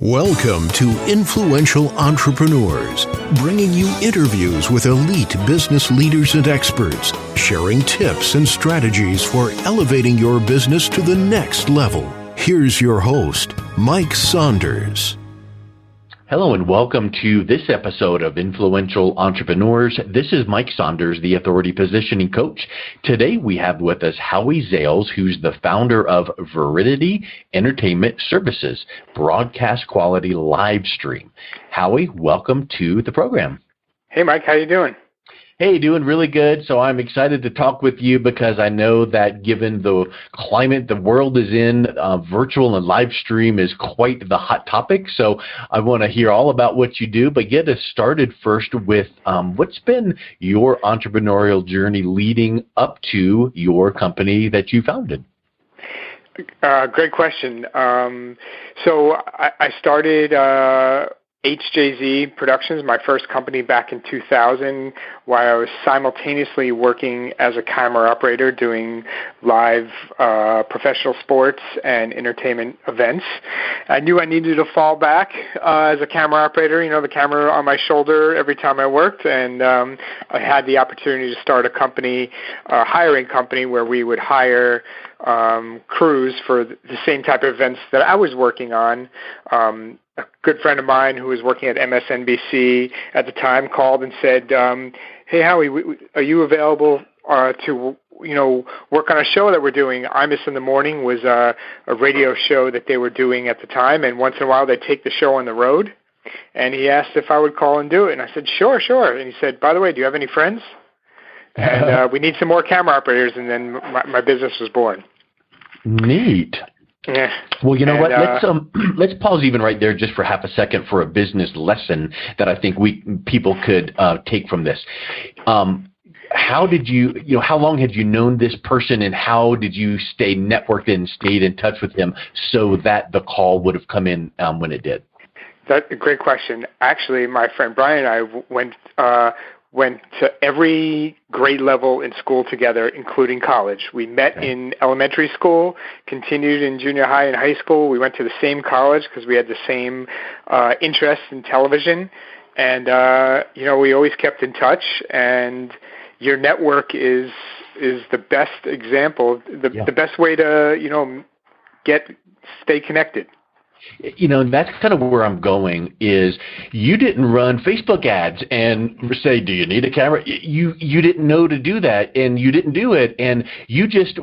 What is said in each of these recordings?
Welcome to Influential Entrepreneurs, bringing you interviews with elite business leaders and experts, sharing tips and strategies for elevating your business to the next level. Here's your host, Mike Saunders. Hello and welcome to this episode of Influential Entrepreneurs. This is Mike Saunders, the Authority Positioning Coach. Today we have with us Howie Zales, who's the founder of Viridity Entertainment Services, broadcast quality live stream. Howie, welcome to the program. Hey Mike, how you doing? Hey, doing really good. So I'm excited to talk with you because I know that given the climate the world is in, virtual and live stream is quite the hot topic. So I want to hear all about what you do, but get us started first with what's been your entrepreneurial journey leading up to your company that you founded? Great question. So I started HJZ Productions, my first company, back in 2000, while I was simultaneously working as a camera operator doing live professional sports and entertainment events. I knew I needed to fall back as a camera operator, the camera on my shoulder every time I worked, and I had the opportunity to start a company, a hiring company, where we would hire crews for the same type of events that I was working on. A good friend of mine who was working at MSNBC at the time called and said, "Hey Howie, are you available to work on a show that we're doing?" Imus in the Morning was a radio show that they were doing at the time, and once in a while they'd take the show on the road. And he asked if I would call and do it, and I said, "Sure." And he said, "By the way, do you have any friends? And we need some more camera operators." And then my business was born. Neat. Yeah. Well, you know what? Let's pause even right there just for half a second for a business lesson that I think people could take from this. How did how long had you known this person, and how did you stay networked and stayed in touch with him so that the call would have come in when it did? That's a great question. Actually, my friend Brian and I went to every grade level in school together, including college. We met in elementary school, continued in junior high and high school. We went to the same college because we had the same interest in television. And, we always kept in touch. And your network is the best example, the best way to, stay connected. That's kind of where I'm going is you didn't run Facebook ads and say, "Do you need a camera?" You didn't know to do that, and you didn't do it, and you just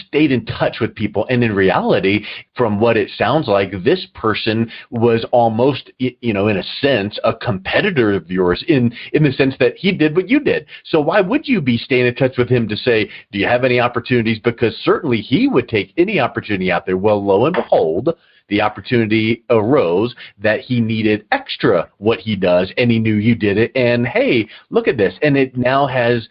stayed in touch with people. And in reality, from what it sounds like, this person was almost, in a sense, a competitor of yours in the sense that he did what you did. So why would you be staying in touch with him to say, "Do you have any opportunities?" Because certainly he would take any opportunity out there. Well, lo and behold, the opportunity arose that he needed extra what he does, and he knew you did it. And hey, look at this. And it now has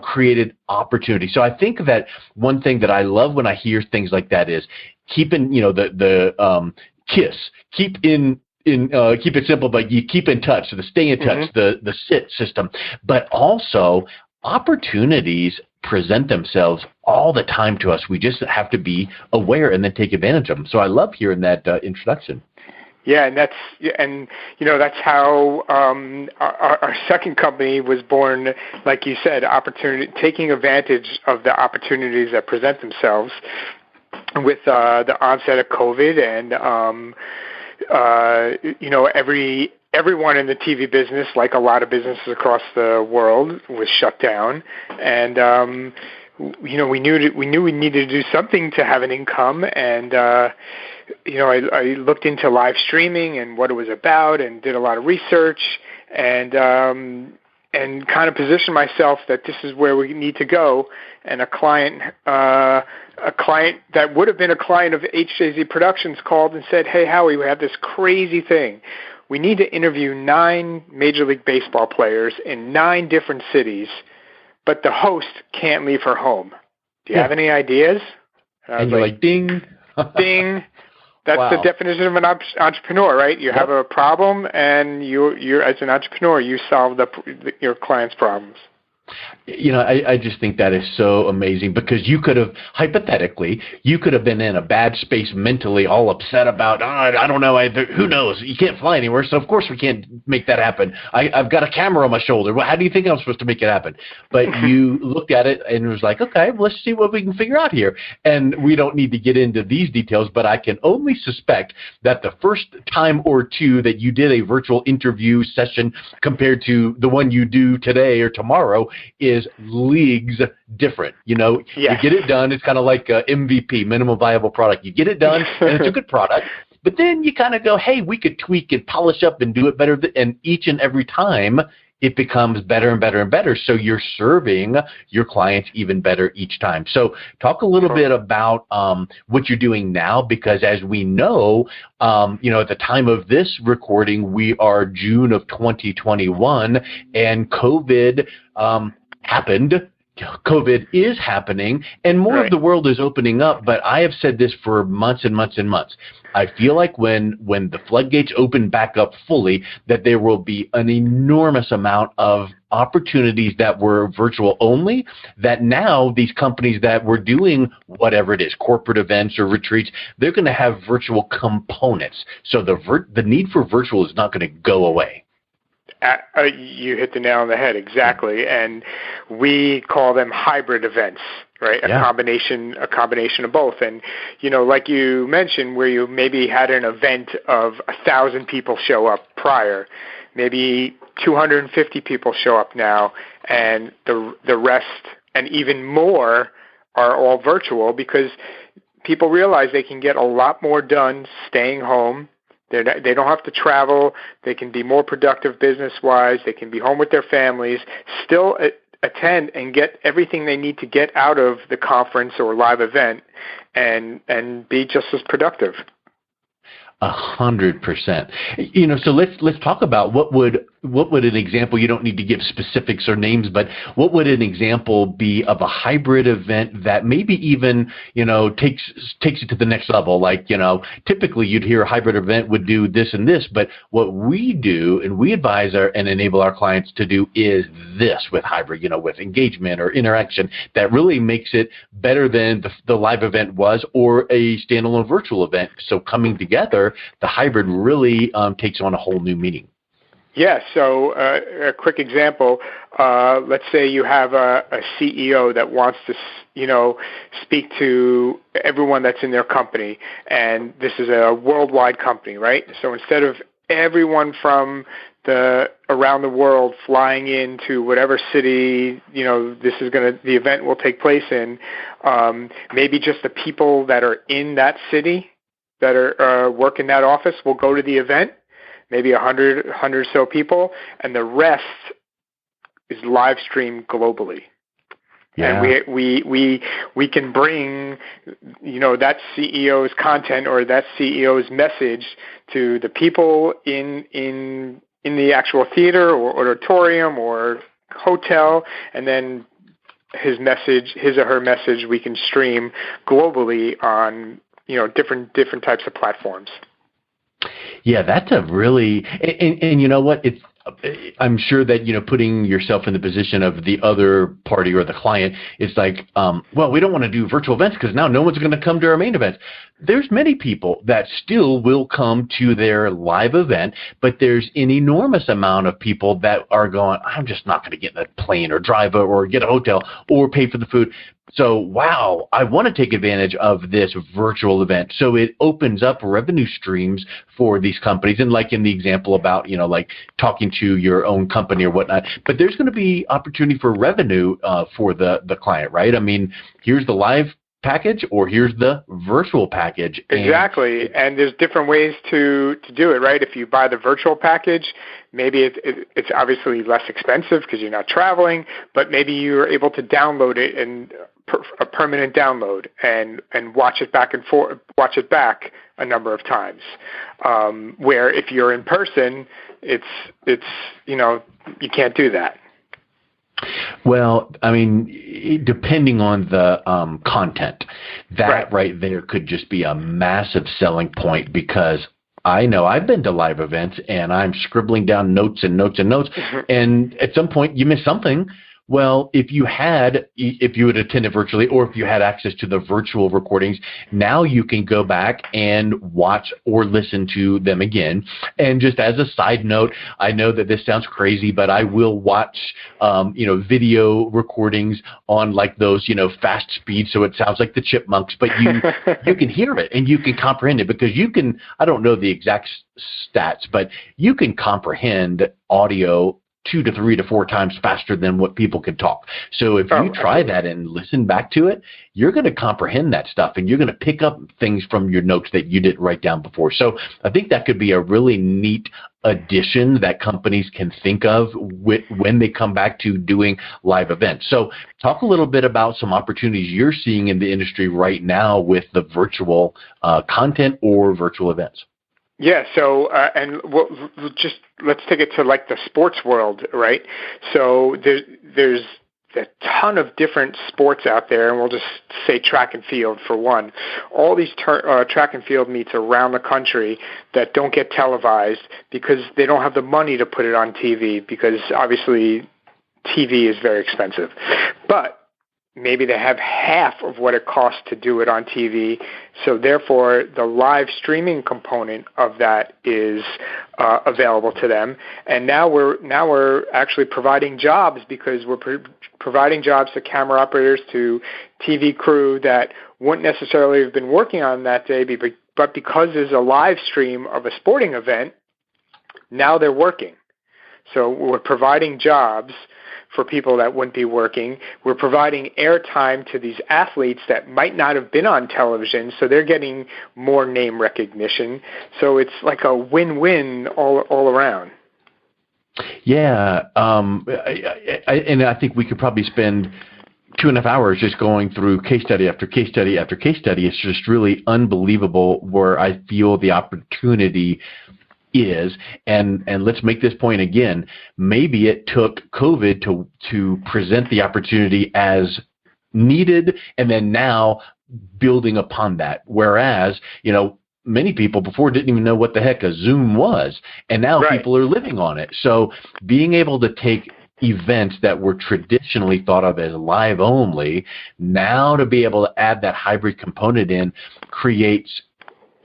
created opportunity. So I think that one thing that I love when I hear things like that is keeping, the KISS, keep it simple, but you keep in touch. So the stay in touch, the SIT system, but also opportunities present themselves all the time to us. We just have to be aware and then take advantage of them. So I love hearing that introduction. Yeah, and that's how our second company was born. Like you said, taking advantage of the opportunities that present themselves with the onset of COVID, and everyone in the TV business, like a lot of businesses across the world, was shut down, and we knew we needed to do something to have an income, and I looked into live streaming and what it was about, and did a lot of research, and kind of positioned myself that this is where we need to go. And a client that would have been a client of HJZ Productions called and said, "Hey Howie, we have this crazy thing. We need to interview 9 Major League Baseball players in 9 different cities, but the host can't leave her home. Do you have any ideas?" And you're like, ding. Ding. That's the definition of an entrepreneur, right? You have a problem, and you're as an entrepreneur, you solve your client's problems. I just think that is so amazing, because you could have, hypothetically, you could have been in a bad space mentally, all upset about, I don't know, who knows? You can't fly anywhere, so of course we can't make that happen. I've got a camera on my shoulder. Well, how do you think I'm supposed to make it happen? But you looked at it and it was like, okay, well, let's see what we can figure out here. And we don't need to get into these details, but I can only suspect that the first time or two that you did a virtual interview session compared to the one you do today or tomorrow is leagues different. Yes. You get it done. It's kind of like MVP, minimum viable product. You get it done, and it's a good product. But then you kind of go, hey, we could tweak and polish up and do it better. And each and every time, it becomes better and better and better. So you're serving your clients even better each time. So talk a little bit about what you're doing now, because as we know, at the time of this recording, we are June of 2021, and COVID happened. COVID is happening, and more of the world is opening up, but I have said this for months and months and months. I feel like when the floodgates open back up fully, that there will be an enormous amount of opportunities that were virtual only, that now these companies that were doing whatever it is, corporate events or retreats, they're going to have virtual components. So the need for virtual is not going to go away. You hit the nail on the head, exactly. And we call them hybrid events, right? A combination of both. And, like you mentioned, where you maybe had an event of 1,000 people show up prior, maybe 250 people show up now, and the rest and even more are all virtual, because people realize they can get a lot more done staying home. They don't have to travel. They can be more productive business-wise. They can be home with their families, still attend and get everything they need to get out of the conference or live event, and be just as productive. 100%. So let's talk about what would an example, you don't need to give specifics or names, but what would an example be of a hybrid event that maybe even, takes it to the next level? Like, typically you'd hear a hybrid event would do this and this, but what we do and we advise and enable our clients to do is this with hybrid, with engagement or interaction that really makes it better than the live event was, or a standalone virtual event. So coming together, the hybrid really takes on a whole new meaning. Yeah, so a quick example, let's say you have a CEO that wants to, speak to everyone that's in their company, and this is a worldwide company, right? So instead of everyone from around the world flying into whatever city, the event will take place in, maybe just the people that are in that city that are work in that office will go to the event. Maybe 100 or so people, and the rest is live streamed globally. Yeah. And we can bring, that CEO's content or that CEO's message to the people in the actual theater or auditorium or hotel, and then his or her message we can stream globally on different types of platforms. Yeah, that's a really, and you know what? I'm sure that, putting yourself in the position of the other party or the client, it's like, well, we don't want to do virtual events because now no one's going to come to our main events. There's many people that still will come to their live event, but there's an enormous amount of people that are going, I'm just not going to get in a plane or drive or get a hotel or pay for the food. So, wow, I want to take advantage of this virtual event. So it opens up revenue streams for these companies. And like in the example about, like talking to your own company or whatnot, but there's going to be opportunity for revenue for the client, right? I mean, here's the live package or here's the virtual package. Exactly. And there's different ways to do it, right? If you buy the virtual package, maybe it's obviously less expensive because you're not traveling, but maybe you're able to download it and a permanent download and watch it back a number of times. Where if you're in person, it's you can't do that. Well, I mean, depending on the content, that right there could just be a massive selling point, because I know I've been to live events and I'm scribbling down notes and notes and notes, and at some point you miss something. Well, if you had attended virtually, or if you had access to the virtual recordings, now you can go back and watch or listen to them again. And just as a side note, I know that this sounds crazy, but I will watch, video recordings on like those, fast speed, so it sounds like the Chipmunks, but you can hear it and you can comprehend it, because I don't know the exact stats, but you can comprehend audio 2 to 3 to 4 times faster than what people can talk. So if you try that and listen back to it, you're going to comprehend that stuff, and you're going to pick up things from your notes that you didn't write down before. So I think that could be a really neat addition that companies can think of when they come back to doing live events. So talk a little bit about some opportunities you're seeing in the industry right now with the virtual content or virtual events. Yeah, so let's take it to like the sports world, right? So there's a ton of different sports out there, and we'll just say track and field for one. All these track and field meets around the country that don't get televised because they don't have the money to put it on TV, because obviously TV is very expensive. But maybe they have half of what it costs to do it on TV, so therefore the live streaming component of that is available to them. And now we're actually providing jobs, because we're providing jobs to camera operators, to TV crew that wouldn't necessarily have been working on that day, but because there's a live stream of a sporting event, now they're working. So we're providing jobs for people that wouldn't be working. We're providing airtime to these athletes that might not have been on television, so they're getting more name recognition. So it's like a win-win all around. Yeah, and I think we could probably spend 2.5 hours just going through case study after case study after case study. It's just really unbelievable where I feel the opportunity is, and let's make this point again. Maybe it took COVID to present the opportunity as needed, and then now building upon that. Whereas, many people before didn't even know what the heck a Zoom was, and now people are living on it. So being able to take events that were traditionally thought of as live only, now to be able to add that hybrid component in, creates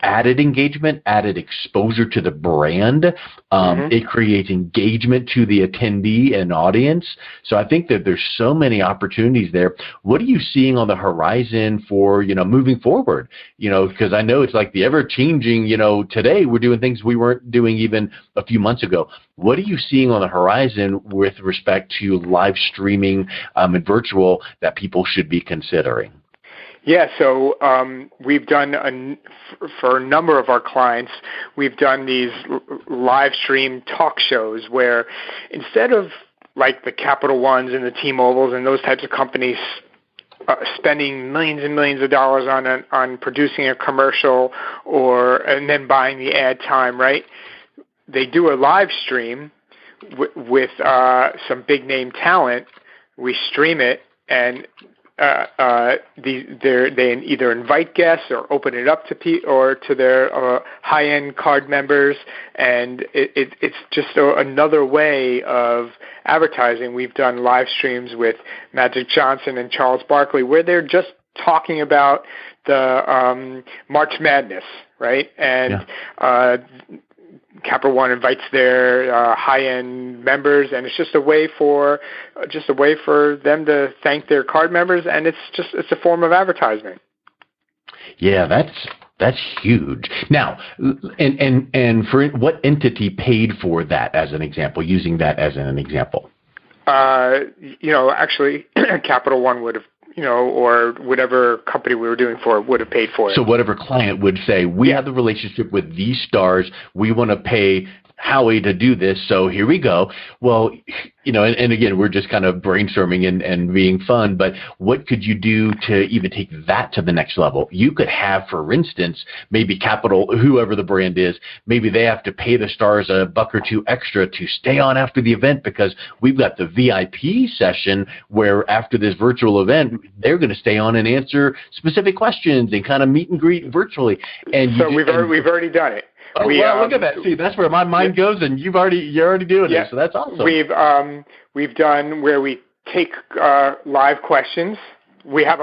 added engagement, added exposure to the brand. It creates engagement to the attendee and audience. So I think that there's so many opportunities there. What are you seeing on the horizon for, moving forward? Because I know it's like the ever-changing, today we're doing things we weren't doing even a few months ago. What are you seeing on the horizon with respect to live streaming and virtual that people should be considering? Yeah, so we've done, for a number of our clients, we've done these live stream talk shows where instead of like the Capital Ones and the T-Mobiles and those types of companies spending millions and millions of dollars on producing a commercial and then buying the ad time, right? They do a live stream with some big name talent. We stream it, and they either invite guests or open it up to their high-end card members, and it's just another way of advertising. We've done live streams with Magic Johnson and Charles Barkley where they're just talking about the March Madness, right? And Capital One invites their high-end members, and it's just a way for them to thank their card members, and it's a form of advertisement. Yeah, that's huge. Now, and for what entity paid for that as an example? Using that as an example. Actually, Capital One would have. Or whatever company we were doing for would have paid for it. So whatever client would say, we have the relationship with these stars, we want to pay Howie to do this, so here we go. Well, and again, we're just kind of brainstorming and being fun, but what could you do to even take that to the next level? You could have, for instance, maybe Capital, whoever the brand is, maybe they have to pay the stars $1 or $2 extra to stay on after the event because we've got the VIP session where after this virtual event, they're going to stay on and answer specific questions and kind of meet and greet virtually. And so we've already done it. Oh, look at that. See, that's where my mind goes, and you're already doing it, so that's awesome. We've done where we take live questions. We have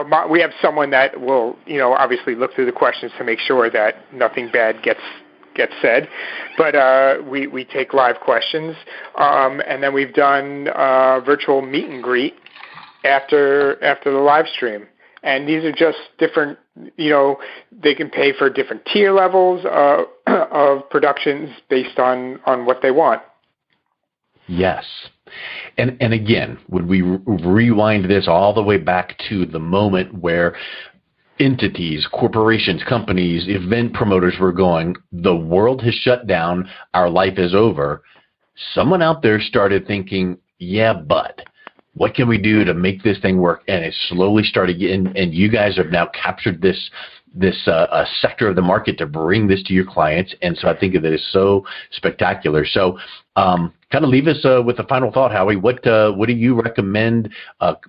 someone that will, obviously look through the questions to make sure that nothing bad gets said. But we take live questions, and then we've done virtual meet and greet after the live stream. And these are just different, they can pay for different tier levels of productions based on what they want. Yes. And again, would we rewind this all the way back to the moment where entities, corporations, companies, event promoters were going, the world has shut down, our life is over. Someone out there started thinking, yeah, but what can we do to make this thing work? And it slowly started getting, and you guys have now captured this sector of the market to bring this to your clients. And so I think that is so spectacular. So kind of leave us with a final thought, Howie. What do you recommend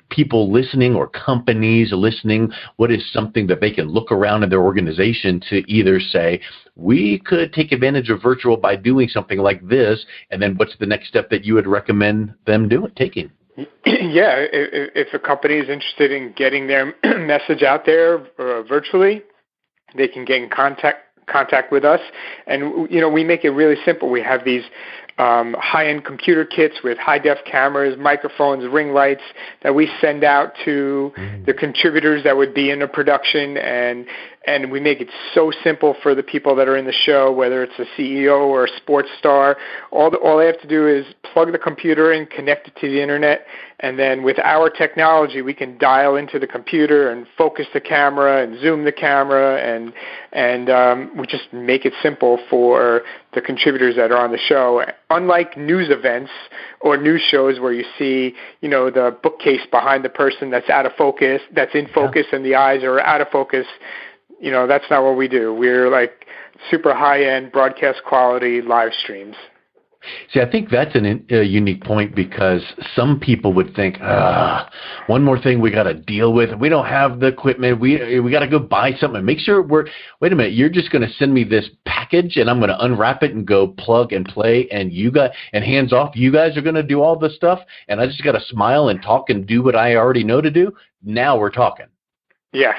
people listening or companies listening? What is something that they can look around in their organization to either say, we could take advantage of virtual by doing something like this, and then what's the next step that you would recommend them taking? Yeah, if a company is interested in getting their message out there virtually, they can get in contact with us. And, we make it really simple. We have these high-end computer kits with high-def cameras, microphones, ring lights that we send out to the contributors that would be in a production, and we make it so simple for the people that are in the show, whether it's a CEO or a sports star. All they have to do is plug the computer in, connect it to the internet, and then with our technology, we can dial into the computer and focus the camera and zoom the camera, and we just make it simple for the contributors that are on the show. Unlike news events or news shows where you see, the bookcase behind the person that's out of focus, that's in focus, and the eyes are out of focus, that's not what we do. We're like super high-end broadcast quality live streams. See, I think that's a unique point, because some people would think, one more thing we got to deal with. We don't have the equipment. We got to go buy something. Make sure wait a minute, you're just going to send me this package and I'm going to unwrap it and go plug and play, and hands off, you guys are going to do all the stuff, and I just got to smile and talk and do what I already know to do. Now we're talking. Yeah,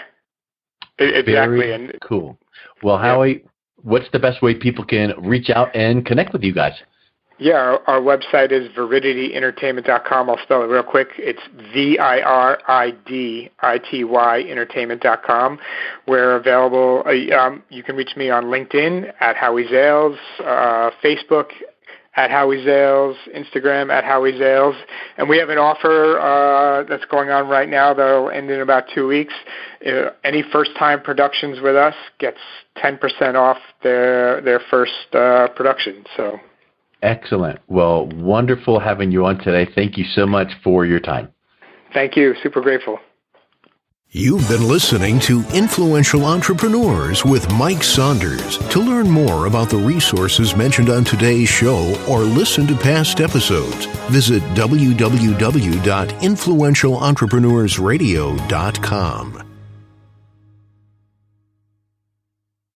exactly. Very cool. Well, Howie, what's the best way people can reach out and connect with you guys? Yeah, our website is ViridityEntertainment.com. I'll spell it real quick. It's VIRIDITY Entertainment.com. We're available. You can reach me on LinkedIn at Howie Zales, Facebook at Howie Zales, Instagram at Howie Zales. And we have an offer that's going on right now that will end in about 2 weeks. Any first-time productions with us gets 10% off their first production. So. Excellent. Well, wonderful having you on today. Thank you so much for your time. Thank you. Super grateful. You've been listening to Influential Entrepreneurs with Mike Saunders. To learn more about the resources mentioned on today's show or listen to past episodes, visit www.influentialentrepreneursradio.com.